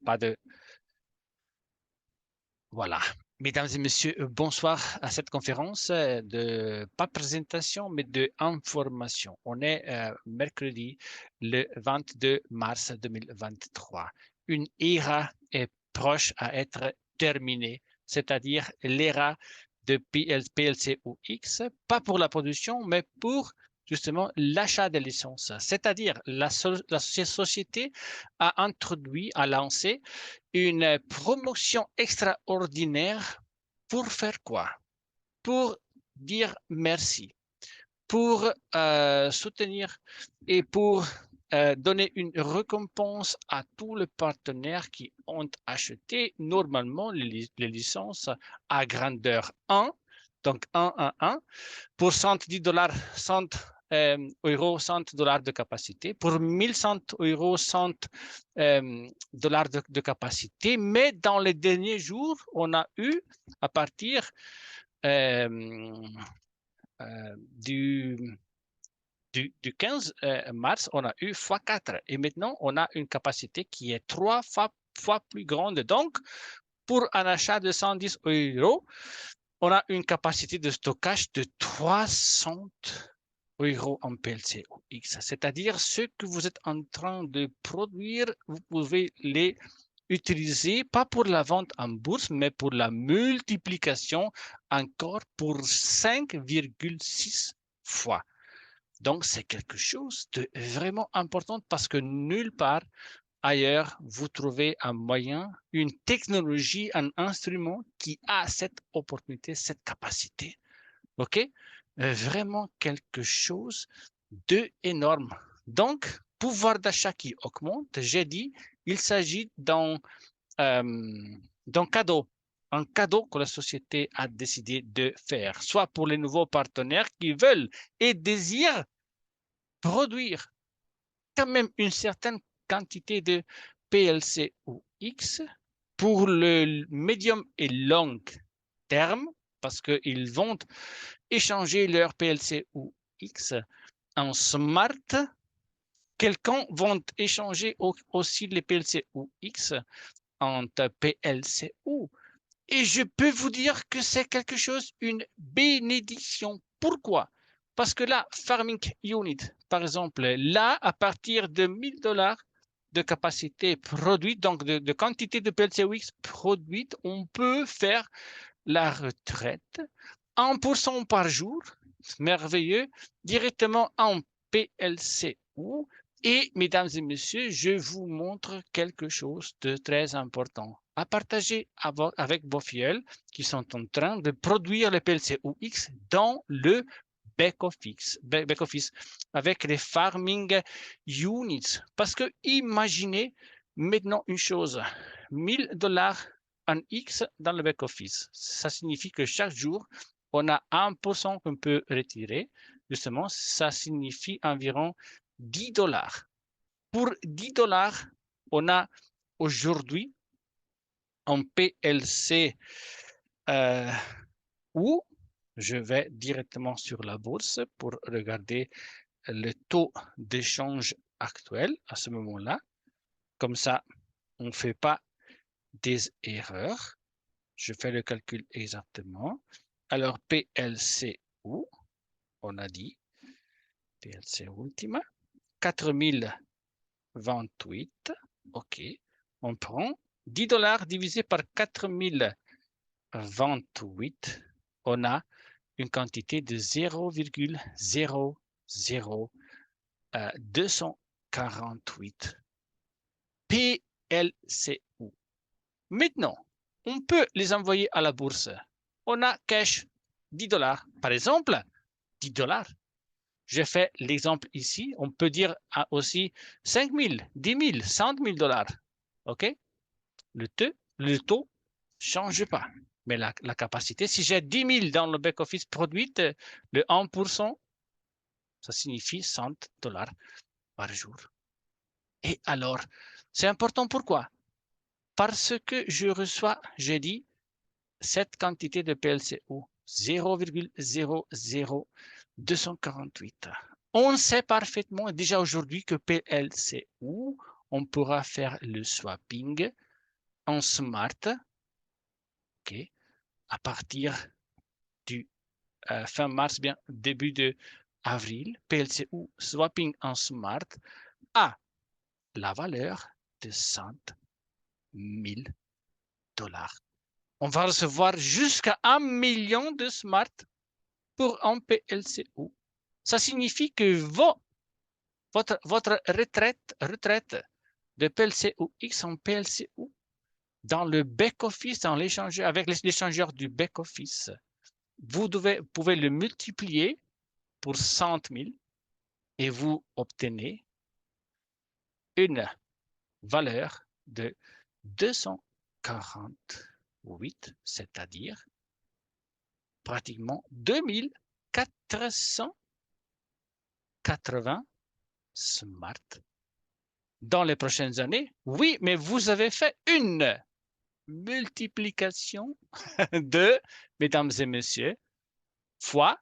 pas de... Voilà. Mesdames et messieurs, bonsoir à cette conférence de, pas présentation, mais de information. On est mercredi le 22 mars 2023. Une ère est proche à être terminée, c'est-à-dire l'ère de PLC-UX, pas pour la production, mais pour justement l'achat des licences. C'est-à-dire la société a introduit, a lancé une promotion extraordinaire pour faire quoi? Pour dire merci, pour soutenir et pour donner une récompense à tous les partenaires qui ont acheté normalement les licences à grandeur 1, donc 1, pour 110 dollars, 100 euros, 100 dollars de capacité, pour 1100 euros, 100 dollars de capacité. Mais dans les derniers jours, on a eu, à partir du 15 mars, on a eu x4. Et maintenant, on a une capacité qui est 3 fois plus grande. Donc, pour un achat de 110 euros, on a une capacité de stockage de 300 euros en PLC-UX. C'est-à-dire ce que vous êtes en train de produire, vous pouvez les utiliser, pas pour la vente en bourse, mais pour la multiplication encore pour 5,6 fois. Donc, c'est quelque chose de vraiment important parce que nulle part ailleurs, vous trouvez un moyen, une technologie, un instrument qui a cette opportunité, cette capacité. OK? Vraiment quelque chose d'énorme. Donc, pouvoir d'achat qui augmente, j'ai dit, il s'agit d'un cadeau. Un cadeau que la société a décidé de faire, soit pour les nouveaux partenaires qui veulent et désirent produire quand même une certaine quantité de PLC ou X pour le médium et long terme, parce qu'ils vont échanger leur PLC ou X en smart. Quelqu'un vont échanger aussi les PLC ou X en PLC ou. Et je peux vous dire que c'est quelque chose, une bénédiction. Pourquoi? Parce que là, Farming Unit, par exemple, là, à partir de 1000 dollars de capacité produite, donc de quantité de PLCX produite, on peut faire la retraite 1% par jour, merveilleux, directement en PLCU. Et, mesdames et messieurs, je vous montre quelque chose de très important à partager avec vos filleul qui sont en train de produire le PLCUX dans le back-office, avec les farming units. Parce que imaginez maintenant une chose, 1000 dollars en X dans le back-office. Ça signifie que chaque jour, on a 1% qu'on peut retirer. Justement, ça signifie environ 10 dollars. Pour 10 dollars, on a aujourd'hui en PLC ou je vais directement sur la bourse pour regarder le taux d'échange actuel à ce moment-là. Comme ça, on ne fait pas des erreurs. Je fais le calcul exactement. Alors, PLCU, on a dit, PLC Ultima, 4028. OK. On prend 10 dollars divisé par 4028. On a une quantité de 0,00248 PLCU. Maintenant, on peut les envoyer à la bourse. On a cash 10 dollars. Par exemple, 10 dollars. Je fais l'exemple ici. On peut dire aussi 5 000, 10 000, 100 000 dollars. OK? Le taux ne change pas. Mais la capacité, si j'ai 10 000 dans le back-office produite, le 1%, ça signifie 100 dollars par jour. Et alors, c'est important pourquoi? Parce que je reçois, j'ai dit, cette quantité de PLCU, 0,00248. On sait parfaitement déjà aujourd'hui que PLCU, on pourra faire le swapping en smart, okay, à partir du fin mars, bien début de avril, PLCU swapping en smart a la valeur de 100 000 $. On va recevoir jusqu'à 1 million de smart pour un PLCU. Ça signifie que votre retraite de PLCU-X en PLCU dans le back-office, dans l'échangeur, avec l'échangeur du back-office, vous pouvez le multiplier pour 100 000 et vous obtenez une valeur de 248, c'est-à-dire pratiquement 2480 smart dans les prochaines années. Oui, mais vous avez fait une multiplication de, mesdames et messieurs, fois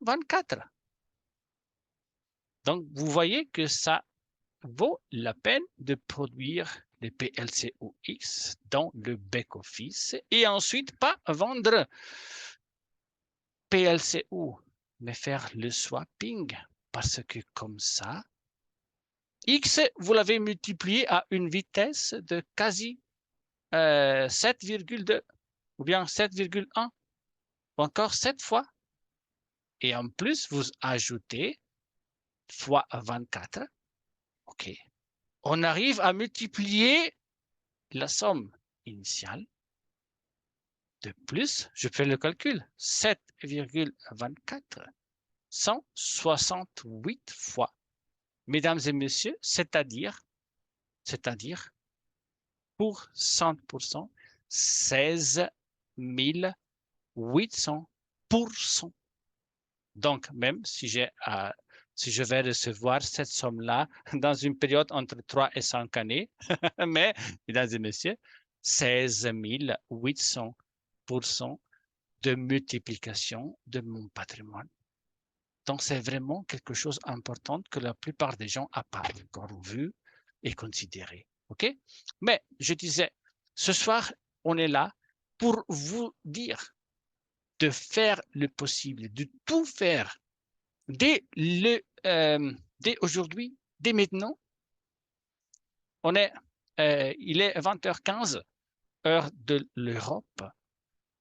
24. Donc, vous voyez que ça vaut la peine de produire les PLCU-X dans le back-office et ensuite pas vendre PLCU, mais faire le swapping parce que comme ça, X, vous l'avez multiplié à une vitesse de quasi 7,2 ou bien 7,1 ou encore 7 fois. Et en plus, vous ajoutez fois 24. OK. On arrive à multiplier la somme initiale de plus, je fais le calcul, 7,24, 168 fois. Mesdames et messieurs, c'est-à-dire pour 100%, 16 800%. Donc, même si je vais recevoir cette somme-là dans une période entre 3 et 5 années, mais, mesdames et messieurs, 16 800% de multiplication de mon patrimoine. Donc, c'est vraiment quelque chose d'important que la plupart des gens n'ont pas encore vu et considéré. OK? Mais je disais, ce soir, on est là pour vous dire de faire le possible, de tout faire dès aujourd'hui, dès maintenant. Il est 20h15, heure de l'Europe.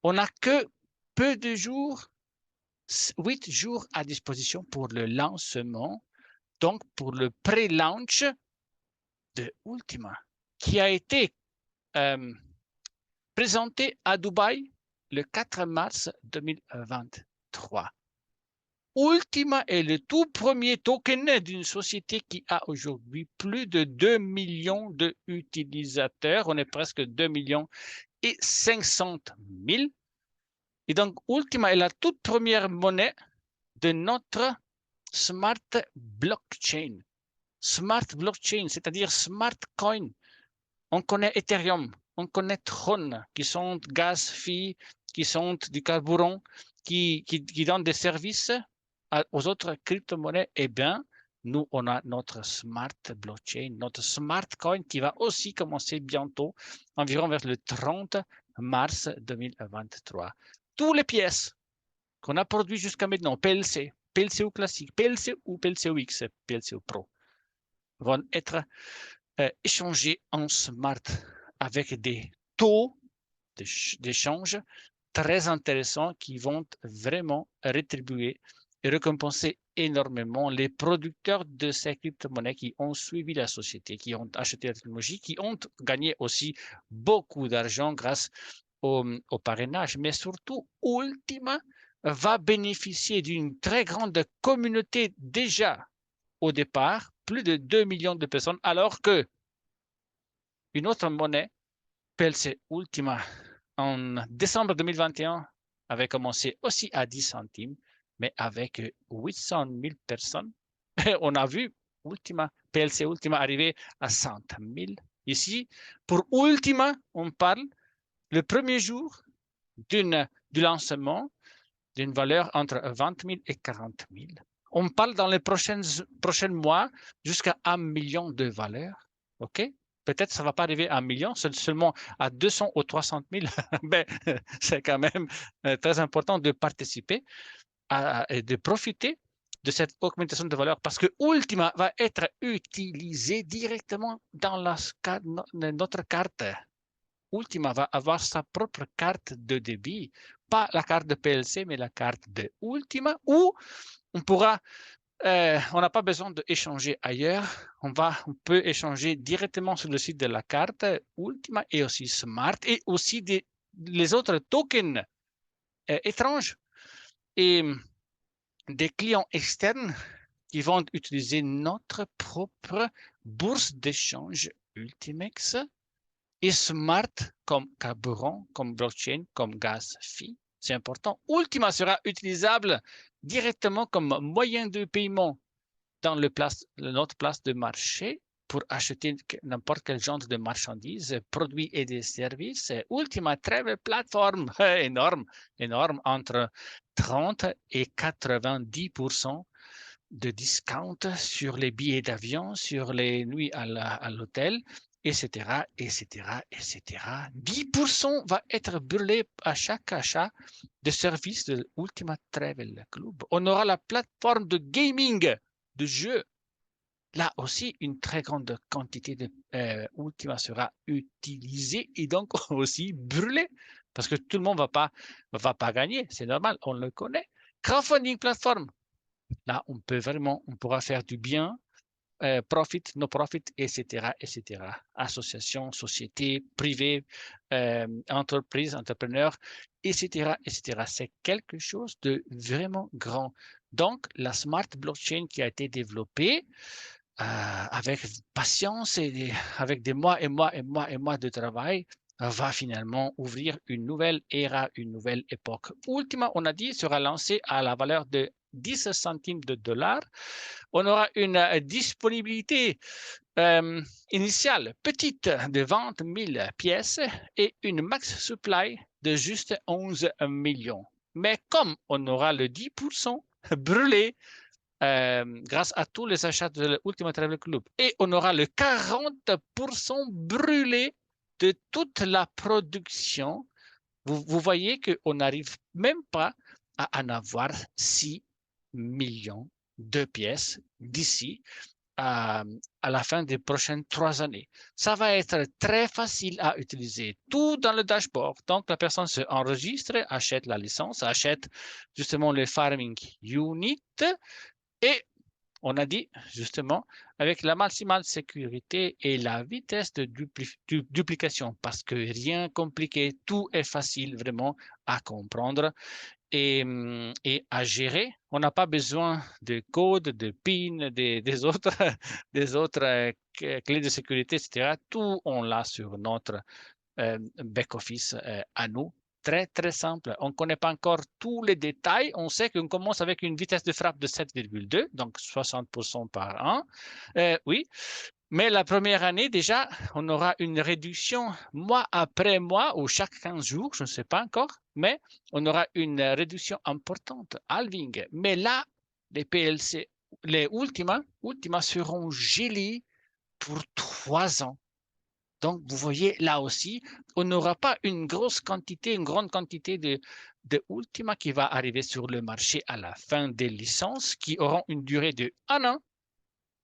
On n'a que peu de jours, 8 jours à disposition pour le lancement, donc pour le pré-launch de Ultima, qui a été présenté à Dubaï le 4 mars 2023. Ultima est le tout premier token d'une société qui a aujourd'hui plus de 2 millions d'utilisateurs. On est presque 2 millions et 500 000. Et donc, Ultima est la toute première monnaie de notre smart blockchain. Smart blockchain, c'est-à-dire smart coin. On connaît Ethereum, on connaît Tron, qui sont gaz fee, qui sont du carburant, qui donnent des services aux autres crypto-monnaies. Eh bien, nous, on a notre smart blockchain, notre smart coin qui va aussi commencer bientôt, environ vers le 30 mars 2023. Toutes les pièces qu'on a produites jusqu'à maintenant, PLC, PLCU classique, PLCU, PLCU-X, PLCU Pro, vont être échangées en smart avec des taux d'échange très intéressants qui vont vraiment rétribuer et récompenser énormément les producteurs de ces crypto-monnaies qui ont suivi la société, qui ont acheté la technologie, qui ont gagné aussi beaucoup d'argent grâce au parrainage. Mais surtout, Ultima va bénéficier d'une très grande communauté déjà au départ, plus de 2 millions de personnes, alors que une autre monnaie, PLC Ultima, en décembre 2021, avait commencé aussi à 10 centimes, mais avec 800 000 personnes. On a vu Ultima, PLC Ultima arriver à 100 000. Ici, pour Ultima, on parle le premier jour du lancement d'une valeur entre 20 000 et 40 000. On parle dans les prochains mois jusqu'à 1 million de valeurs. OK? peut-être ça ne va pas arriver à 1 million, seulement à 200 ou 300 000. Ben, c'est quand même très important de participer et de profiter de cette augmentation de valeur parce que Ultima va être utilisé directement dans notre carte. Ultima va avoir sa propre carte de débit, pas la carte de PLC, mais la carte de Ultima, où on pourra, on n'a pas besoin d'échanger ailleurs. On peut échanger directement sur le site de la carte Ultima et aussi Smart et aussi les autres tokens étranges et des clients externes qui vont utiliser notre propre bourse d'échange Ultimex et Smart comme carburant, comme blockchain, comme gaz fee. C'est important. Ultima sera utilisable directement comme moyen de paiement dans notre place de marché pour acheter n'importe quel genre de marchandises, produits et des services. Ultima Travel Platform, énorme, énorme, entre 30 et 90% de discount sur les billets d'avion, sur les nuits à l'hôtel, etc., etc., etc. 10% va être brûlé à chaque achat de services de Ultima Travel Club. On aura la plateforme de gaming, de jeux. Là aussi, une très grande quantité de Ultima sera utilisée et donc aussi brûlée parce que tout le monde va pas gagner. C'est normal, on le connaît. Crowdfunding plateforme. Là, on pourra faire du bien, profit, no profit, etc., etc. Associations, sociétés, privées, entreprises, entrepreneurs, etc., etc. C'est quelque chose de vraiment grand. Donc, la smart blockchain qui a été développée avec patience et avec des mois et mois et mois et mois de travail, va finalement ouvrir une nouvelle ère, une nouvelle époque. Ultima, on a dit, sera lancé à la valeur de 10 centimes de dollars. On aura une disponibilité initiale petite de 20 000 pièces et une max supply de juste 11 millions. Mais comme on aura le 10% brûlé grâce à tous les achats de l'Ultima Travel Club. Et on aura le 40% brûlé de toute la production. Vous voyez qu'on n'arrive même pas à en avoir 6 millions de pièces d'ici à la fin des prochaines 3 années. Ça va être très facile à utiliser, tout dans le dashboard. Donc, la personne se enregistre, achète la licence, achète justement le Farming Unit et on a dit justement avec la maximale sécurité et la vitesse de duplication parce que rien compliqué, tout est facile vraiment à comprendre et à gérer. On n'a pas besoin de code, de PIN, des autres, des autres clés de sécurité, etc. Tout on l'a sur notre back-office à nous. Très, très simple. On ne connaît pas encore tous les détails. On sait qu'on commence avec une vitesse de frappe de 7,2, donc 60% par an. Oui, mais la première année, déjà, on aura une réduction mois après mois ou chaque 15 jours, je ne sais pas encore, mais on aura une réduction importante, halving. Mais là, les PLC, les Ultima seront gelés pour 3 ans. Donc, vous voyez, là aussi, on n'aura pas une grande quantité de Ultima qui va arriver sur le marché à la fin des licences qui auront une durée de 1 an.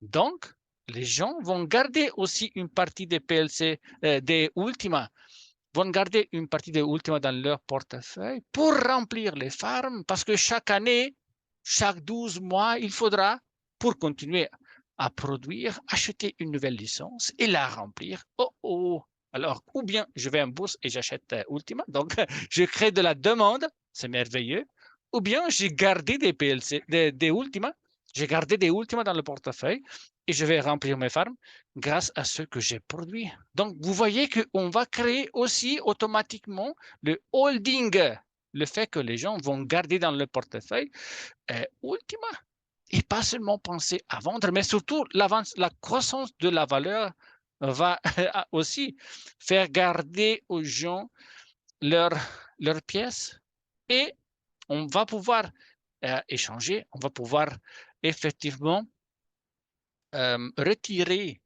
Donc, les gens vont garder aussi une partie des PLC, des Ultima, vont garder une partie des Ultima dans leur portefeuille pour remplir les farms parce que chaque année, chaque 12 mois, il faudra, pour continuer à produire, acheter une nouvelle licence et la remplir. Oh oh! Alors, ou bien je vais en bourse et j'achète Ultima, donc je crée de la demande, c'est merveilleux, ou bien j'ai gardé des PLC, des Ultima, j'ai gardé des Ultima dans le portefeuille et je vais remplir mes farms grâce à ce que j'ai produit. Donc, vous voyez qu'on va créer aussi automatiquement le holding, le fait que les gens vont garder dans le portefeuille Ultima et pas seulement penser à vendre, mais surtout la croissance de la valeur va aussi faire garder aux gens leurs pièces et on va pouvoir échanger, on va pouvoir effectivement retirer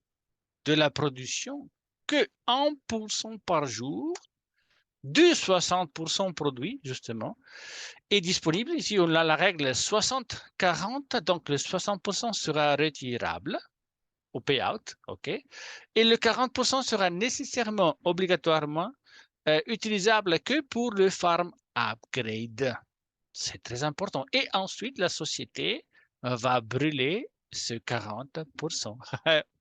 de la production que 1% par jour de 60% produit, justement, est disponible. Ici, on a la règle 60-40, donc le 60% sera retirable au payout, OK? Et le 40% sera nécessairement, obligatoirement, utilisable que pour le farm upgrade. C'est très important. Et ensuite, la société va brûler ce 40%.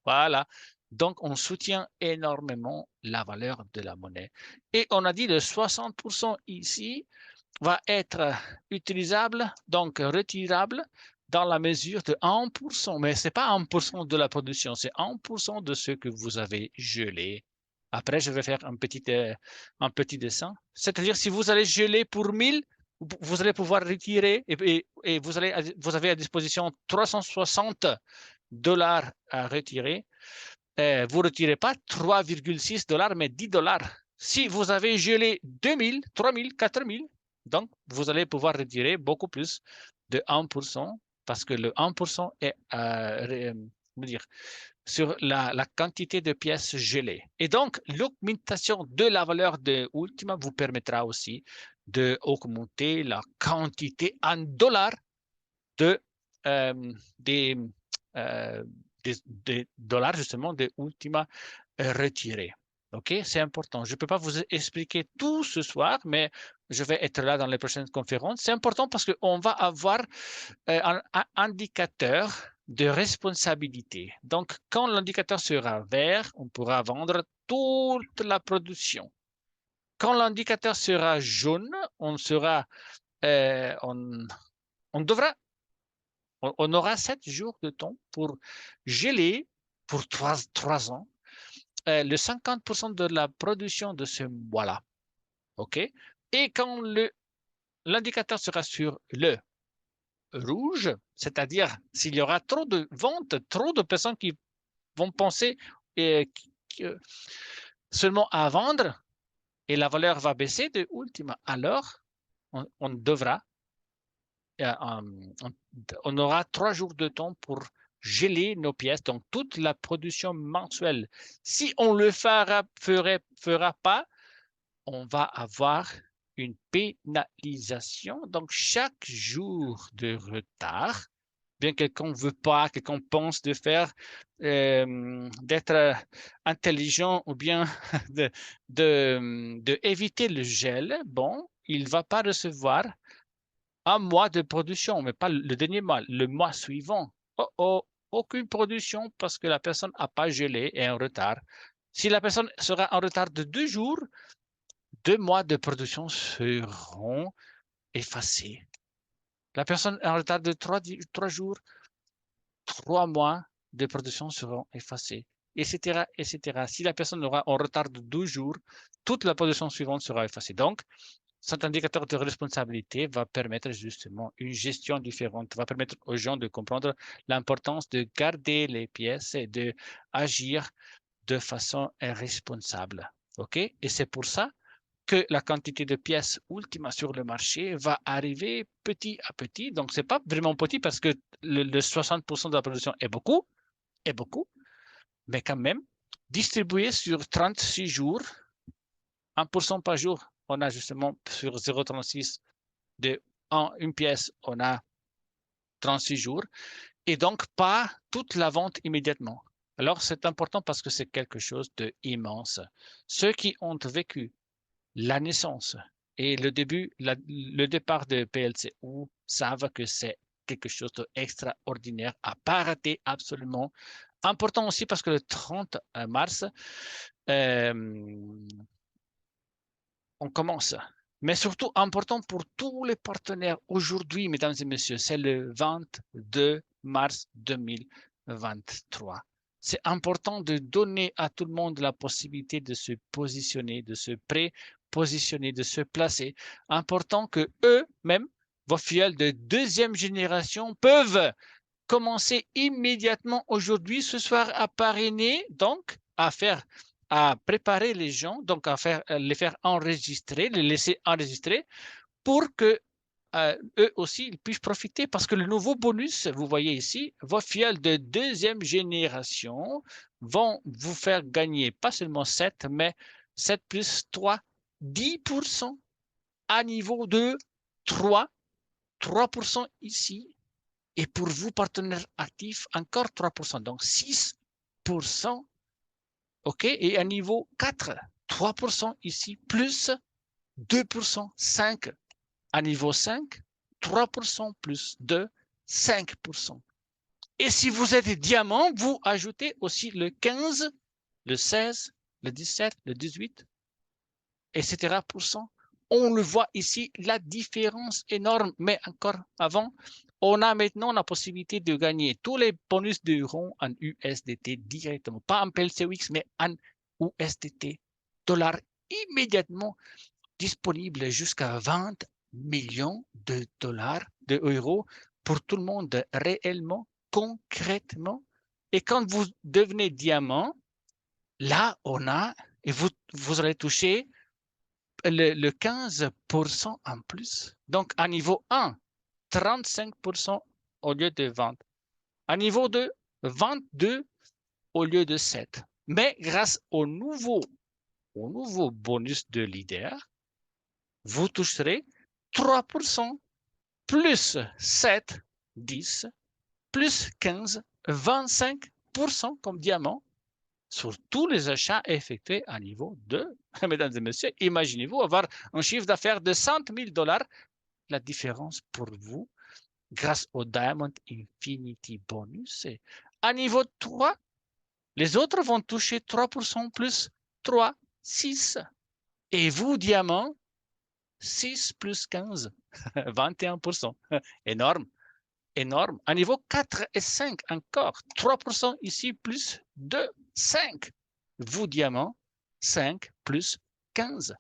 Voilà. Donc, on soutient énormément la valeur de la monnaie. Et on a dit le 60% ici va être utilisable, donc retirable, dans la mesure de 1%. Mais ce n'est pas 1% de la production, c'est 1% de ce que vous avez gelé. Après, je vais faire un petit dessin. C'est-à-dire, si vous allez geler pour 1000, vous allez pouvoir retirer et vous avez à disposition 360 dollars à retirer. Vous ne retirez pas 3,6 dollars, mais 10 dollars. Si vous avez gelé 2000, 3000, 4000, donc vous allez pouvoir retirer beaucoup plus de 1% parce que le 1% est dire, sur la quantité de pièces gelées. Et donc, l'augmentation de la valeur de Ultima vous permettra aussi d'augmenter la quantité en dollars de, des, des dollars, justement, de Ultima retirés. OK, c'est important. Je ne peux pas vous expliquer tout ce soir, mais je vais être là dans les prochaines conférences. C'est important parce qu'on va avoir un indicateur de responsabilité. Donc, quand l'indicateur sera vert, on pourra vendre toute la production. Quand l'indicateur sera jaune, on devra, on aura 7 jours de temps pour geler pour 3 ans le 50% de la production de ce mois-là. OK? Et quand l'indicateur sera sur le rouge, c'est-à-dire s'il y aura trop de ventes, trop de personnes qui vont penser seulement à vendre et la valeur va baisser de Ultima, alors on devra, on aura 3 jours de temps pour geler nos pièces, donc toute la production mensuelle. Si on le fera pas, on va avoir une pénalisation. Donc, chaque jour de retard, bien quelqu'un ne veut pas, quelqu'un pense de faire, d'être intelligent ou bien de éviter le gel, bon, il ne va pas recevoir un mois de production, mais pas le dernier mois, le mois suivant. Oh, oh, aucune production parce que la personne n'a pas gelé et est en retard. Si la personne sera en retard de 2 jours, 2 mois de production seront effacés. La personne en retard de 3 jours, 3 mois de production seront effacés, etc., etc. Si la personne aura en retard de 12 jours, toute la production suivante sera effacée. Donc, cet indicateur de responsabilité va permettre justement une gestion différente, va permettre aux gens de comprendre l'importance de garder les pièces et d'agir de façon responsable. OK? Et c'est pour ça que la quantité de pièces Ultima sur le marché va arriver petit à petit. Donc, ce n'est pas vraiment petit parce que le 60% de la production est beaucoup, mais quand même, distribué sur 36 jours, 1% par jour, on a justement sur 0,36 de une pièce, on a 36 jours, et donc pas toute la vente immédiatement. Alors, c'est important parce que c'est quelque chose d'immense. Ceux qui ont vécu la naissance et le départ de PLCU savent que c'est quelque chose d'extraordinaire à pas rater absolument. Important aussi parce que le 30 mars, on commence. Mais surtout important pour tous les partenaires aujourd'hui, mesdames et messieurs, c'est le 22 mars 2023. C'est important de donner à tout le monde la possibilité de se positionner, de se prépositionner, de se placer. Important que eux-mêmes, vos fioles de deuxième génération, peuvent commencer immédiatement aujourd'hui, ce soir, à parrainer, donc à préparer les gens, donc les faire enregistrer, les laisser enregistrer pour que eux aussi ils puissent profiter parce que le nouveau bonus, vous voyez ici, vos fioles de deuxième génération vont vous faire gagner pas seulement 7, mais 7 plus 3, 10% à niveau de 3, 3% ici. Et pour vous, partenaires actifs, encore 3%, donc 6%. OK, et à niveau 4, 3% ici, plus 2%, 5. À niveau 5, 3% plus 2, 5%. Et si vous êtes diamant, vous ajoutez aussi le 15, le 16, le 17, le 18, etc. On le voit ici, la différence énorme. Mais encore avant, on a maintenant la possibilité de gagner tous les bonus d'euros en USDT directement. Pas en PLCX, mais en USDT. Dollars immédiatement disponible jusqu'à 20 millions de dollars, de euros pour tout le monde réellement, concrètement. Et quand vous devenez diamant, là, on a, et vous allez toucher le 15% en plus. Donc, à niveau 1, 35% au lieu de 20. À niveau 2, 22 au lieu de 7. Mais grâce au nouveau bonus de leader, vous toucherez 3% plus 7, 10, plus 15, 25% comme diamant sur tous les achats effectués à niveau 2. Mesdames et messieurs, imaginez-vous avoir un chiffre d'affaires de 100 000 $. La différence pour vous, grâce au Diamond Infinity Bonus, c'est à niveau 3, les autres vont toucher 3% plus 3, 6. Et vous, diamant, 6 plus 15, 21%. Énorme, énorme. À niveau 4 et 5, encore 3% ici, plus 2, 5. Vous, diamant, 5 plus 15,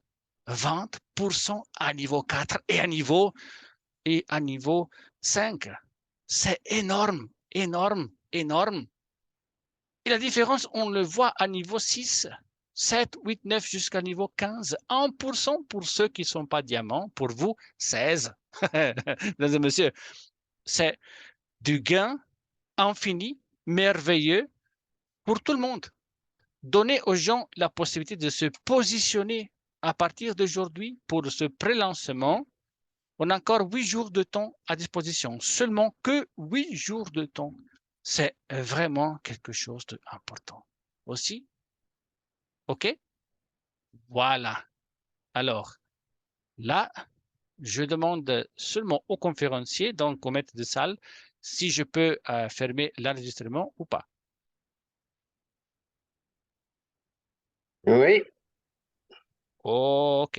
20% à niveau 4 et à niveau 5. C'est énorme, énorme, énorme. Et la différence, on le voit à niveau 6, 7, 8, 9 jusqu'à niveau 15. 1% pour ceux qui ne sont pas diamants. Pour vous, 16. Mesdames et messieurs, c'est du gain infini, merveilleux pour tout le monde. Donnez aux gens la possibilité de se positionner à partir d'aujourd'hui pour ce pré-lancement. On a encore 8 jours de temps à disposition. Seulement que 8 jours de temps. C'est vraiment quelque chose d'important. Aussi, OK? Voilà. Alors, là, je demande seulement au conférencier, donc au maître de salle, si je peux fermer l'enregistrement ou pas. Oui. OK.